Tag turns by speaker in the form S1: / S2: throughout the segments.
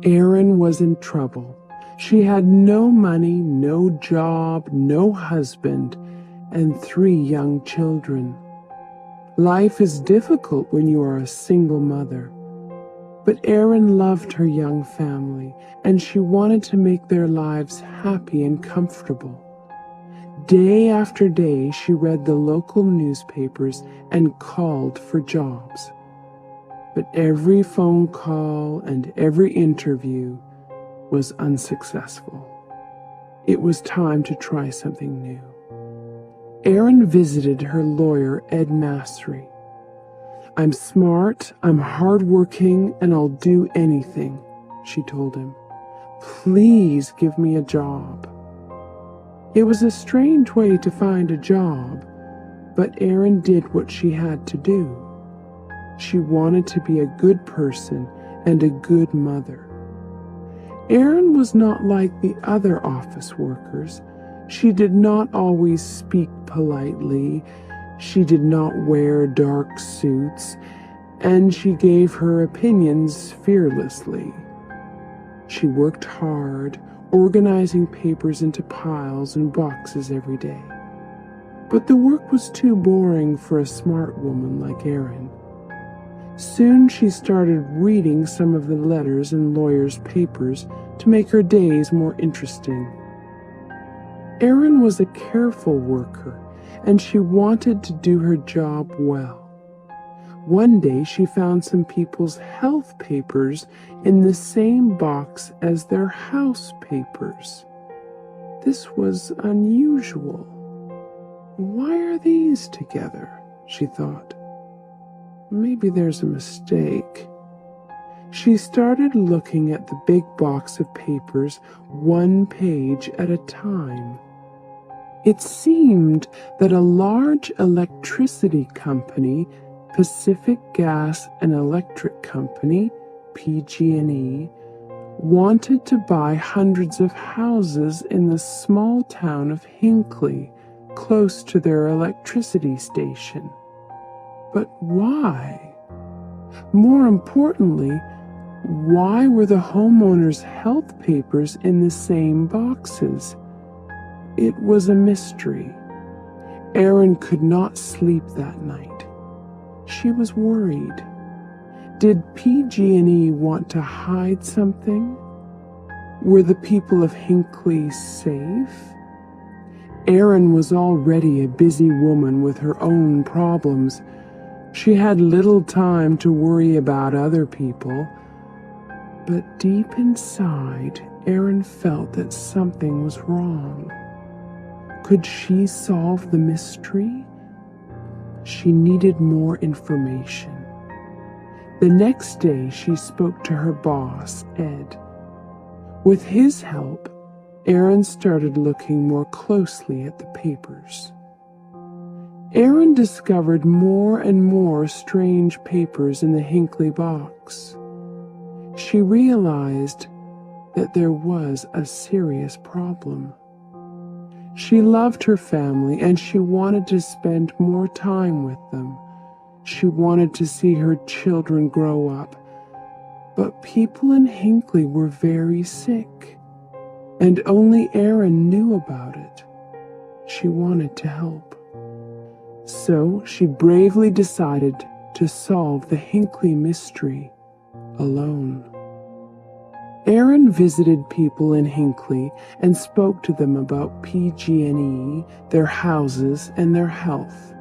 S1: Erin was in trouble. She had no money, no job, no husband, and 3 young children. Life is difficult when you are a single mother. But Erin loved her young family, and she wanted to make their lives happy and comfortable. Day after day, she read the local newspapers and called for jobs. But every phone call and every interview was unsuccessful. It was time to try something new. Erin visited her lawyer, Ed Massery. "I'm smart, I'm hardworking, and I'll do anything," she told him. "Please give me a job." It was a strange way to find a job, but Erin did what she had to do. She wanted to be a good person and a good mother. Erin was not like the other office workers. She did not always speak politely. She did not wear dark suits, and she gave her opinions fearlessly. She worked hard, organizing papers into piles and boxes every day. But the work was too boring for a smart woman like Erin. Soon she started reading some of the letters in lawyers' papers to make her days more interesting. Erin was a careful worker, and she wanted to do her job well. One day she found some people's health papers in the same box as their house papers. This was unusual. "Why are these together?" she thought. "Maybe there's a mistake." She started looking at the big box of papers, one page at a time. It seemed that a large electricity company, Pacific Gas and Electric Company, PG&E, wanted to buy hundreds of houses in the small town of Hinckley, close to their electricity station. But why? More importantly, why were the homeowners' health papers in the same boxes? It was a mystery. Erin could not sleep that night. She was worried. Did PG&E want to hide something? Were the people of Hinckley safe? Erin was already a busy woman with her own problems. She had little time to worry about other people. But deep inside, Erin felt that something was wrong. Could she solve the mystery? She needed more information. The next day, she spoke to her boss, Ed. With his help, Erin started looking more closely at the papers. Erin discovered more and more strange papers in the Hinckley box. She realized that there was a serious problem. She loved her family, and she wanted to spend more time with them. She wanted to see her children grow up. But people in Hinckley were very sick, and only Erin knew about it. She wanted to help. So she bravely decided to solve the Hinckley mystery alone. Erin visited people in Hinckley and spoke to them about PG&E, their houses, and their health.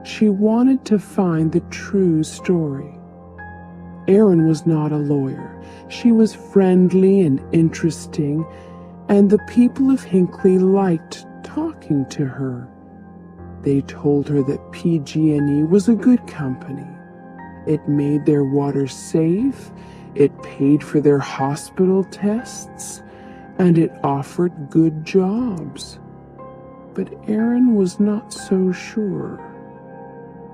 S1: She wanted to find the true story. Erin was not a lawyer. She was friendly and interesting, and the people of Hinckley liked talking to her. They told her that PG&E was a good company. It made their water safe, it paid for their hospital tests, and it offered good jobs. But Erin was not so sure.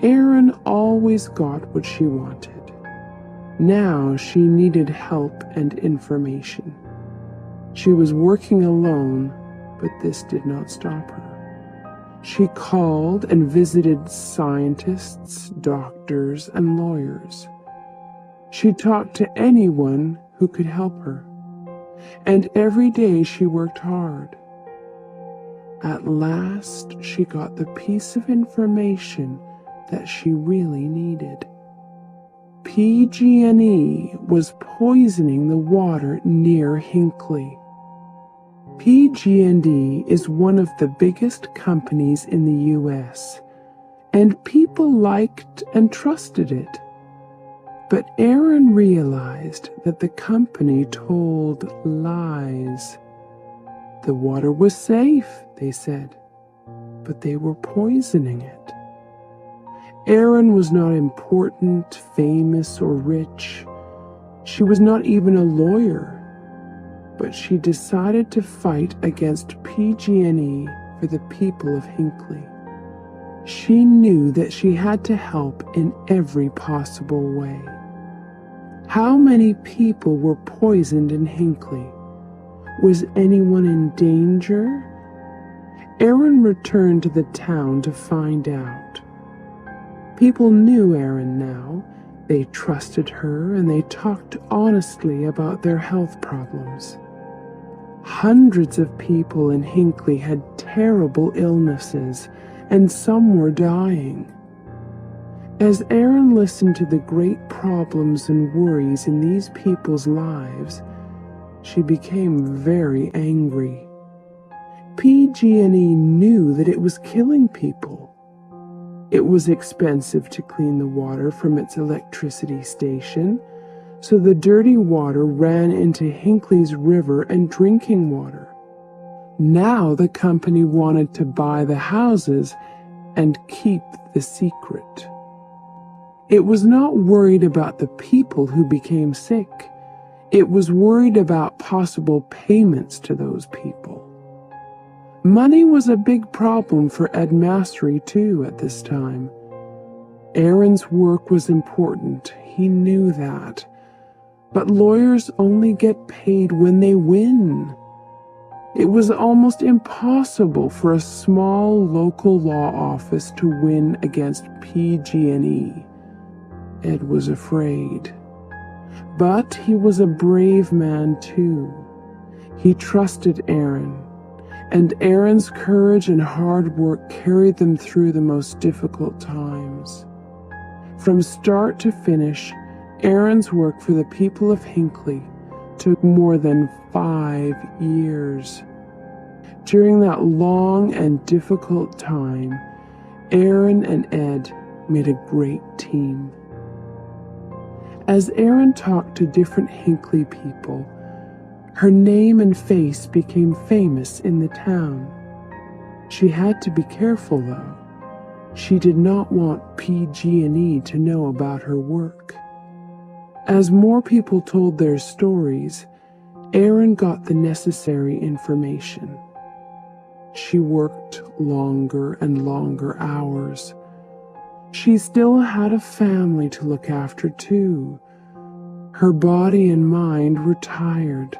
S1: Erin always got what she wanted. Now she needed help and information. She was working alone, but this did not stop her. She called and visited scientists, doctors, and lawyers. She talked to anyone who could help her. And every day she worked hard. At last, she got the piece of information that she really needed. PG&E was poisoning the water near Hinckley. PG&E is one of the biggest companies in the US, and people liked and trusted it. But Aaron realized that the company told lies. The water was safe, they said, but they were poisoning it. Aaron was not important, famous, or rich. She was not even a lawyer. But she decided to fight against PG&E for the people of Hinckley. She knew that she had to help in every possible way. How many people were poisoned in Hinckley? Was anyone in danger? Aaron returned to the town to find out. People knew Aaron now. They trusted her and they talked honestly about their health problems. Hundreds of people in Hinckley had terrible illnesses, and some were dying. As Aaron listened to the great problems and worries in these people's lives, she became very angry. PG&E knew that it was killing people. It was expensive to clean the water from its electricity station, so the dirty water ran into Hinckley's river and drinking water. Now the company wanted to buy the houses and keep the secret. It was not worried about the people who became sick. It was worried about possible payments to those people. Money was a big problem for Ed Mastery too at this time. Aaron's work was important. He knew that. But lawyers only get paid when they win. It was almost impossible for a small local law office to win against PG&E. Ed was afraid. But he was a brave man too. He trusted Aaron, and Aaron's courage and hard work carried them through the most difficult times. From start to finish, Aaron's work for the people of Hinckley took more than 5 years. During that long and difficult time, Aaron and Ed made a great team. As Aaron talked to different Hinckley people, her name and face became famous in the town. She had to be careful, though. She did not want PG&E to know about her work. As more people told their stories, Aaron got the necessary information. She worked longer and longer hours. She still had a family to look after, too. Her body and mind were tired,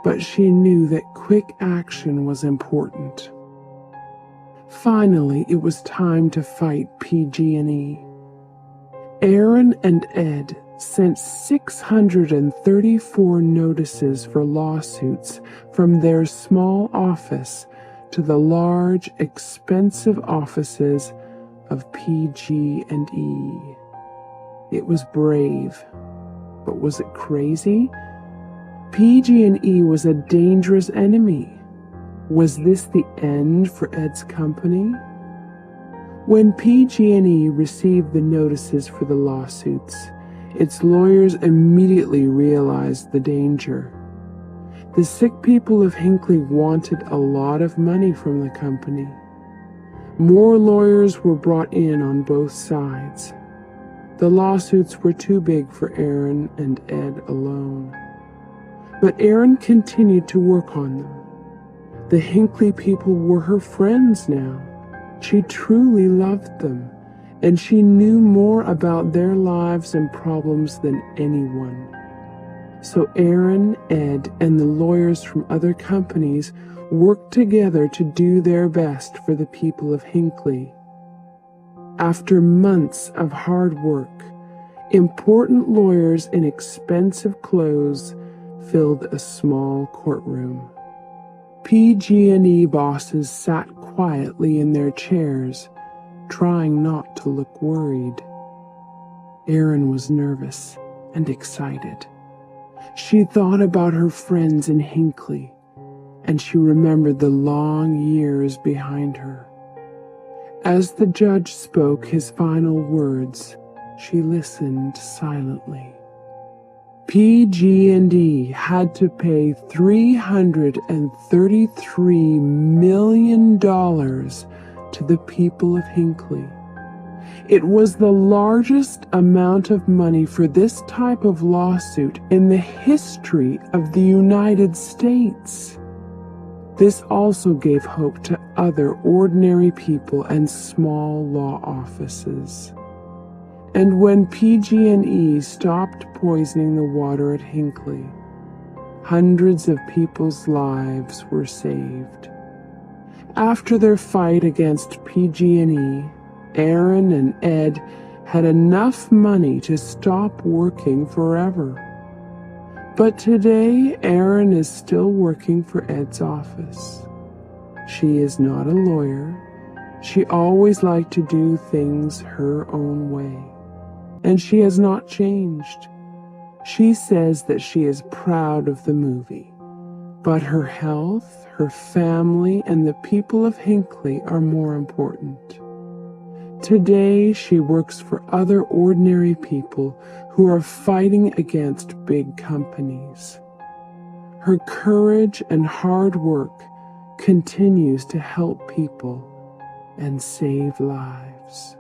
S1: but she knew that quick action was important. Finally, it was time to fight PG&E. Aaron and Ed sent 634 notices for lawsuits from their small office to the large, expensive offices of PG&E. It was brave, but was it crazy? PG&E was a dangerous enemy. Was this the end for Ed's company? When PG&E received the notices for the lawsuits, its lawyers immediately realized the danger. The sick people of Hinckley wanted a lot of money from the company. More lawyers were brought in on both sides. The lawsuits were too big for Aaron and Ed alone. But Aaron continued to work on them. The Hinckley people were her friends now. She truly loved them, and she knew more about their lives and problems than anyone. So Aaron, Ed, and the lawyers from other companies worked together to do their best for the people of Hinckley. After months of hard work, Important lawyers in expensive clothes filled a small courtroom. PG&E bosses sat quietly in their chairs, trying not to look worried. Erin was nervous and excited. She thought about her friends in Hinckley, and she remembered the long years behind her. As the judge spoke his final words, she listened silently. PG&E had to pay $333 million to the people of Hinckley. It was the largest amount of money for this type of lawsuit in the history of the United States. This also gave hope to other ordinary people and small law offices. And when PG&E stopped poisoning the water at Hinckley, hundreds of people's lives were saved. After their fight against PG&E, Erin and Ed had enough money to stop working forever. But today, Erin is still working for Ed's office. She is not a lawyer. She always liked to do things her own way. And she has not changed. She says that she is proud of the movie, but her health, her family, and the people of Hinckley are more important. Today, she works for other ordinary people who are fighting against big companies. Her courage and hard work continues to help people and save lives.